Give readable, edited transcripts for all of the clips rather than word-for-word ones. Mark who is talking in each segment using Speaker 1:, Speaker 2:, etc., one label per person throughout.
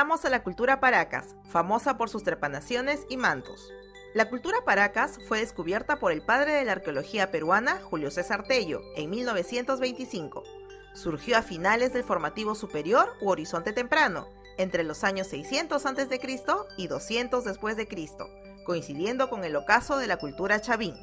Speaker 1: Vamos a la cultura Paracas, famosa por sus trepanaciones y mantos. La cultura Paracas fue descubierta por el padre de la arqueología peruana, Julio César Tello, en 1925. Surgió a finales del formativo superior u horizonte temprano, entre los años 600 a.C. y 200 después de Cristo, coincidiendo con el ocaso de la cultura chavín.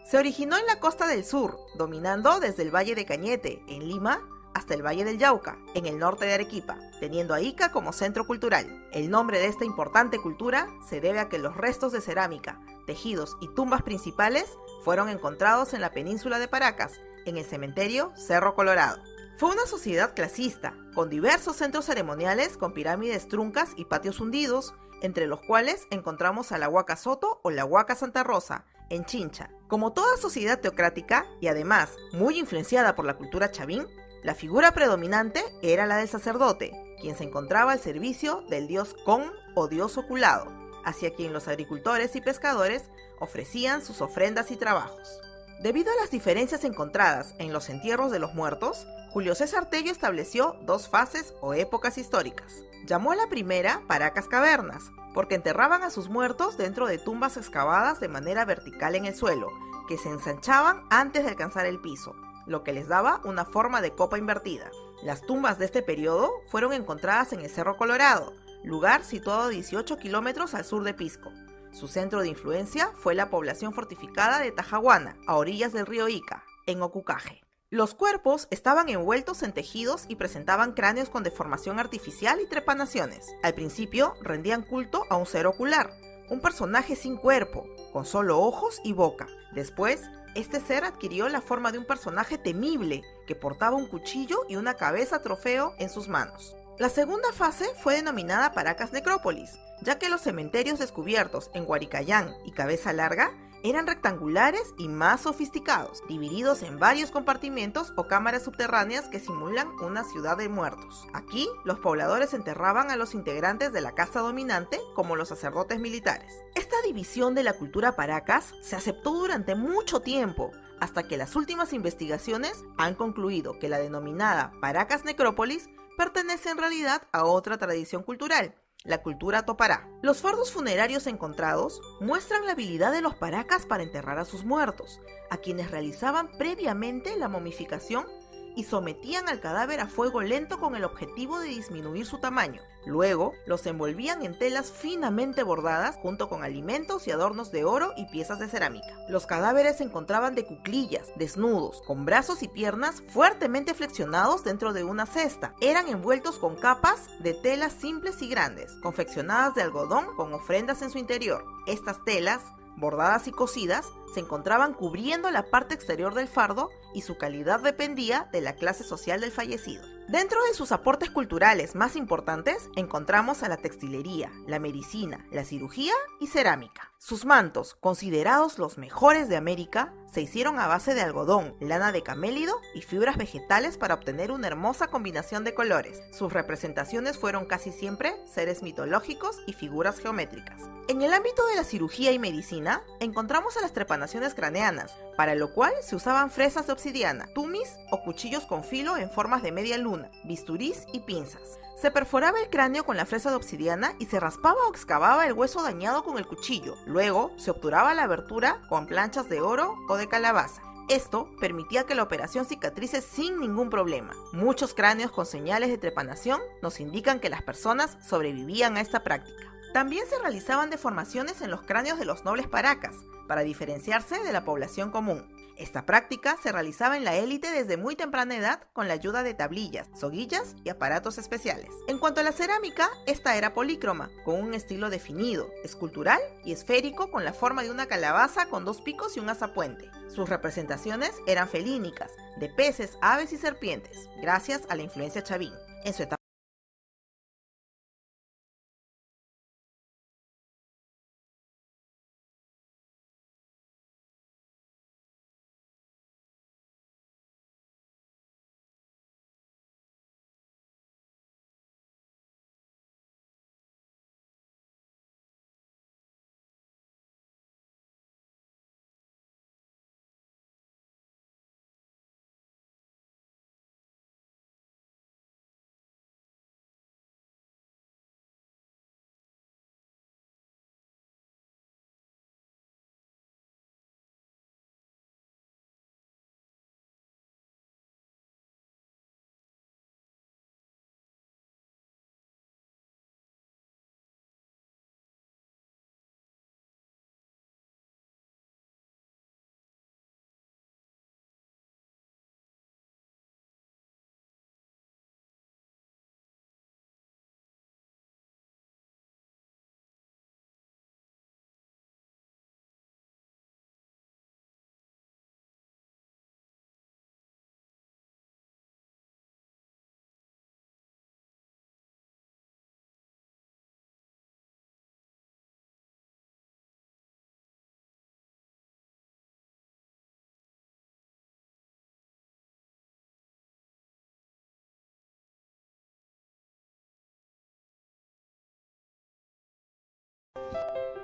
Speaker 1: Se originó en la costa del sur, dominando desde el Valle de Cañete, en Lima, hasta el Valle del Yauca, en el norte de Arequipa, teniendo a Ica como centro cultural. El nombre de esta importante cultura se debe a que los restos de cerámica, tejidos y tumbas principales fueron encontrados en la península de Paracas, en el cementerio Cerro Colorado. Fue una sociedad clasista, con diversos centros ceremoniales con pirámides truncas y patios hundidos, entre los cuales encontramos a la Huaca Soto o la Huaca Santa Rosa, en Chincha. Como toda sociedad teocrática, y además muy influenciada por la cultura chavín, la figura predominante era la del sacerdote, quien se encontraba al servicio del dios Con o dios oculado, hacia quien los agricultores y pescadores ofrecían sus ofrendas y trabajos. Debido a las diferencias encontradas en los entierros de los muertos, Julio César Tello estableció dos fases o épocas históricas. Llamó a la primera Paracas Cavernas, porque enterraban a sus muertos dentro de tumbas excavadas de manera vertical en el suelo, que se ensanchaban antes de alcanzar el piso, lo que les daba una forma de copa invertida. Las tumbas de este periodo fueron encontradas en el Cerro Colorado, lugar situado a 18 kilómetros al sur de Pisco. Su centro de influencia fue la población fortificada de Tajahuana, a orillas del río Ica, en Ocucaje. Los cuerpos estaban envueltos en tejidos y presentaban cráneos con deformación artificial y trepanaciones. Al principio rendían culto a un ser ocular, un personaje sin cuerpo, con solo ojos y boca. Después, este ser adquirió la forma de un personaje temible que portaba un cuchillo y una cabeza trofeo en sus manos. La segunda fase fue denominada Paracas Necrópolis, ya que los cementerios descubiertos en Huaricayán y Cabeza Larga eran rectangulares y más sofisticados, divididos en varios compartimentos o cámaras subterráneas que simulan una ciudad de muertos. Aquí, los pobladores enterraban a los integrantes de la casta dominante, como los sacerdotes militares. Esta división de la cultura Paracas se aceptó durante mucho tiempo, hasta que las últimas investigaciones han concluido que la denominada Paracas Necrópolis pertenece en realidad a otra tradición cultural, la cultura topará. Los fardos funerarios encontrados muestran la habilidad de los paracas para enterrar a sus muertos, a quienes realizaban previamente la momificación y sometían al cadáver a fuego lento con el objetivo de disminuir su tamaño. Luego, los envolvían en telas finamente bordadas junto con alimentos y adornos de oro y piezas de cerámica. Los cadáveres se encontraban de cuclillas, desnudos, con brazos y piernas fuertemente flexionados dentro de una cesta. Eran envueltos con capas de telas simples y grandes, confeccionadas de algodón con ofrendas en su interior. Estas telas, bordadas y cosidas, se encontraban cubriendo la parte exterior del fardo y su calidad dependía de la clase social del fallecido. Dentro de sus aportes culturales más importantes encontramos a la textilería, la medicina, la cirugía y cerámica. Sus mantos, considerados los mejores de América, se hicieron a base de algodón, lana de camélido y fibras vegetales para obtener una hermosa combinación de colores. Sus representaciones fueron casi siempre seres mitológicos y figuras geométricas. En el ámbito de la cirugía y medicina, encontramos a las trepanaciones craneanas, para lo cual se usaban fresas de obsidiana, tumis o cuchillos con filo en formas de media luna, bisturís y pinzas. Se perforaba el cráneo con la fresa de obsidiana y se raspaba o excavaba el hueso dañado con el cuchillo. Luego se obturaba la abertura con planchas de oro o de calabaza. Esto permitía que la operación cicatrice sin ningún problema. Muchos cráneos con señales de trepanación nos indican que las personas sobrevivían a esta práctica. También se realizaban deformaciones en los cráneos de los nobles paracas, para diferenciarse de la población común. Esta práctica se realizaba en la élite desde muy temprana edad con la ayuda de tablillas, soguillas y aparatos especiales. En cuanto a la cerámica, esta era polícroma, con un estilo definido, escultural y esférico con la forma de una calabaza con dos picos y un azapuente. Sus representaciones eran felínicas, de peces, aves y serpientes, gracias a la influencia chavín. En su etapa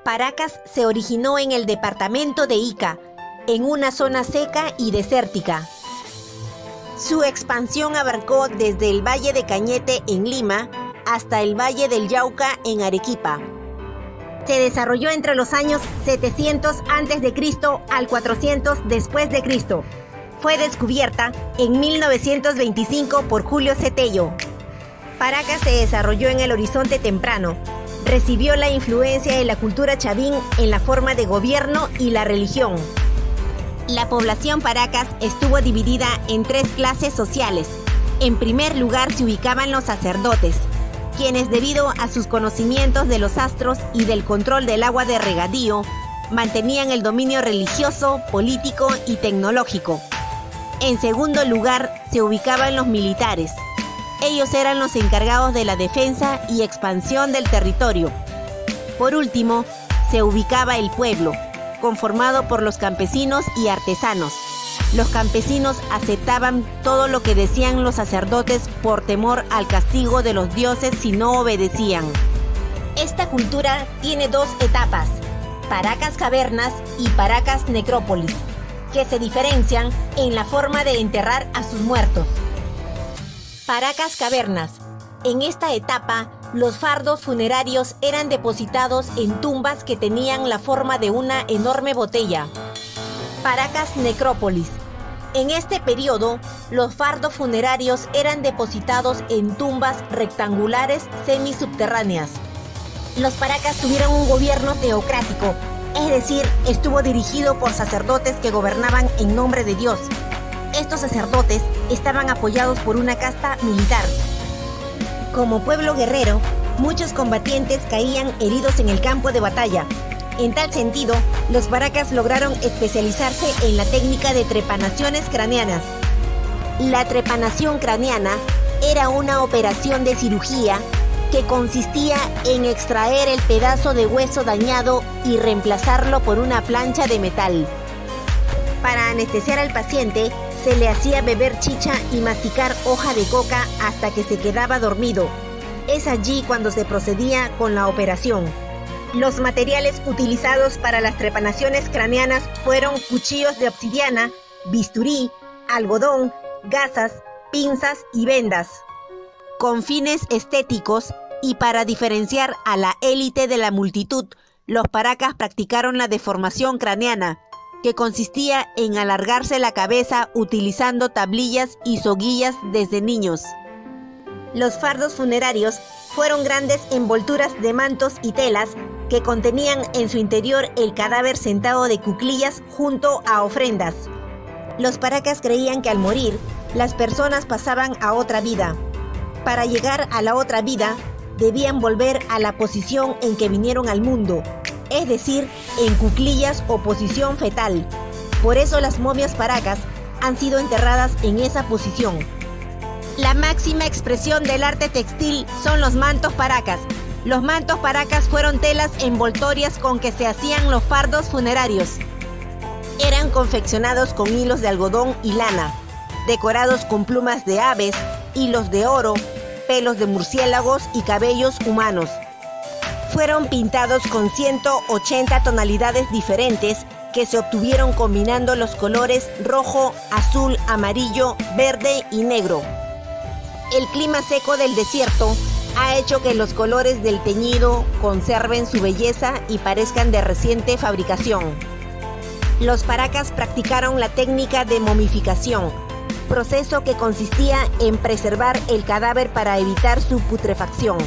Speaker 2: Paracas se originó en el departamento de Ica, en una zona seca y desértica. Su expansión abarcó desde el Valle de Cañete en Lima hasta el Valle del Yauca en Arequipa. Se desarrolló entre los años 700 a.C. al 400 después de Cristo. Fue descubierta en 1925 por Julio Cetello. Paracas se desarrolló en el Horizonte temprano. Recibió la influencia de la cultura chavín en la forma de gobierno y la religión. La población Paracas estuvo dividida en 3 clases sociales. En primer lugar se ubicaban los sacerdotes, quienes debido a sus conocimientos de los astros y del control del agua de regadío, mantenían el dominio religioso, político y tecnológico. En segundo lugar se ubicaban los militares. Ellos eran los encargados de la defensa y expansión del territorio. Por último, se ubicaba el pueblo, conformado por los campesinos y artesanos. Los campesinos aceptaban todo lo que decían los sacerdotes por temor al castigo de los dioses si no obedecían. Esta cultura tiene 2 etapas, Paracas Cavernas y Paracas Necrópolis, que se diferencian en la forma de enterrar a sus muertos. Paracas Cavernas. En esta etapa, los fardos funerarios eran depositados en tumbas que tenían la forma de una enorme botella. Paracas Necrópolis. En este periodo, los fardos funerarios eran depositados en tumbas rectangulares semisubterráneas. Los Paracas tuvieron un gobierno teocrático, es decir, estuvo dirigido por sacerdotes que gobernaban en nombre de Dios. Estos sacerdotes estaban apoyados por una casta militar. Como pueblo guerrero, muchos combatientes caían heridos en el campo de batalla. En tal sentido, los Paracas lograron especializarse en la técnica de trepanaciones craneanas. La trepanación craneana era una operación de cirugía que consistía en extraer el pedazo de hueso dañado y reemplazarlo por una plancha de metal. Para anestesiar al paciente, se le hacía beber chicha y masticar hoja de coca hasta que se quedaba dormido. Es allí cuando se procedía con la operación. Los materiales utilizados para las trepanaciones craneanas fueron cuchillos de obsidiana, bisturí, algodón, gasas, pinzas y vendas. Con fines estéticos y para diferenciar a la élite de la multitud, los Paracas practicaron la deformación craneana, que consistía en alargarse la cabeza utilizando tablillas y soguillas desde niños. Los fardos funerarios fueron grandes envolturas de mantos y telas que contenían en su interior el cadáver sentado de cuclillas junto a ofrendas. Los Paracas creían que al morir, las personas pasaban a otra vida. Para llegar a la otra vida, debían volver a la posición en que vinieron al mundo, es decir, en cuclillas o posición fetal. Por eso las momias Paracas han sido enterradas en esa posición. La máxima expresión del arte textil son los mantos Paracas. Los mantos Paracas fueron telas envoltorias con que se hacían los fardos funerarios. Eran confeccionados con hilos de algodón y lana, decorados con plumas de aves, hilos de oro, pelos de murciélagos y cabellos humanos. Fueron pintados con 180 tonalidades diferentes que se obtuvieron combinando los colores rojo, azul, amarillo, verde y negro. El clima seco del desierto ha hecho que los colores del teñido conserven su belleza y parezcan de reciente fabricación. Los Paracas practicaron la técnica de momificación, proceso que consistía en preservar el cadáver para evitar su putrefacción.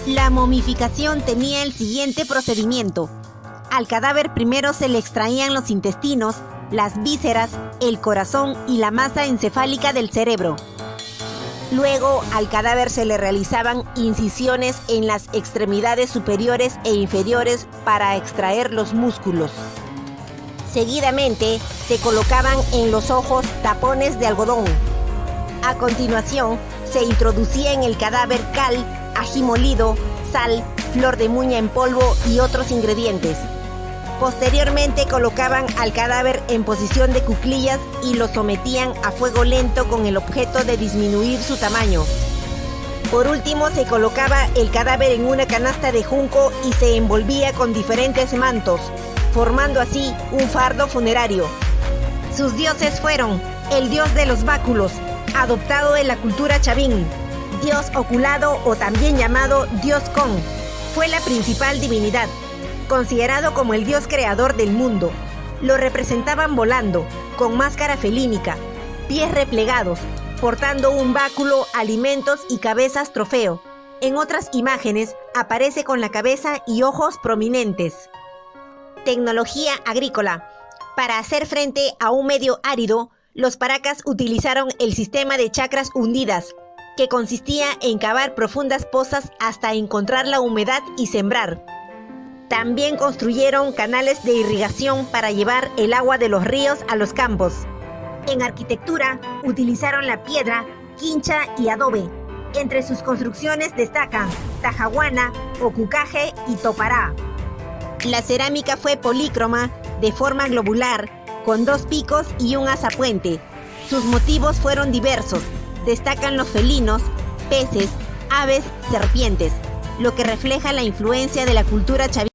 Speaker 2: La momificación tenía el siguiente procedimiento. Al cadáver primero se le extraían los intestinos, las vísceras, el corazón y la masa encefálica del cerebro. Luego, al cadáver se le realizaban incisiones en las extremidades superiores e inferiores para extraer los músculos. Seguidamente, se colocaban en los ojos tapones de algodón. A continuación, se introducía en el cadáver cal, ají molido, sal, flor de muña en polvo y otros ingredientes. Posteriormente colocaban al cadáver en posición de cuclillas y lo sometían a fuego lento con el objeto de disminuir su tamaño. Por último, se colocaba el cadáver en una canasta de junco y se envolvía con diferentes mantos, formando así un fardo funerario. Sus dioses fueron el dios de los báculos, adoptado en la cultura chavín, dios oculado o también llamado dios Con. Fue la principal divinidad, considerado como el dios creador del mundo. Lo representaban volando, con máscara felínica, pies replegados, portando un báculo, alimentos y cabezas trofeo. En otras imágenes aparece con la cabeza y ojos prominentes. Tecnología agrícola. Para hacer frente a un medio árido, los paracas utilizaron el sistema de chacras hundidas, que consistía en cavar profundas pozas hasta encontrar la humedad y sembrar. También construyeron canales de irrigación para llevar el agua de los ríos a los campos. En arquitectura, utilizaron la piedra, quincha y adobe. Entre sus construcciones destacan Tajahuana, Ocucaje y Topará. La cerámica fue polícroma, de forma globular, con 2 picos y un azapuente. Sus motivos fueron diversos. Destacan los felinos, peces, aves, serpientes, lo que refleja la influencia de la cultura chavín.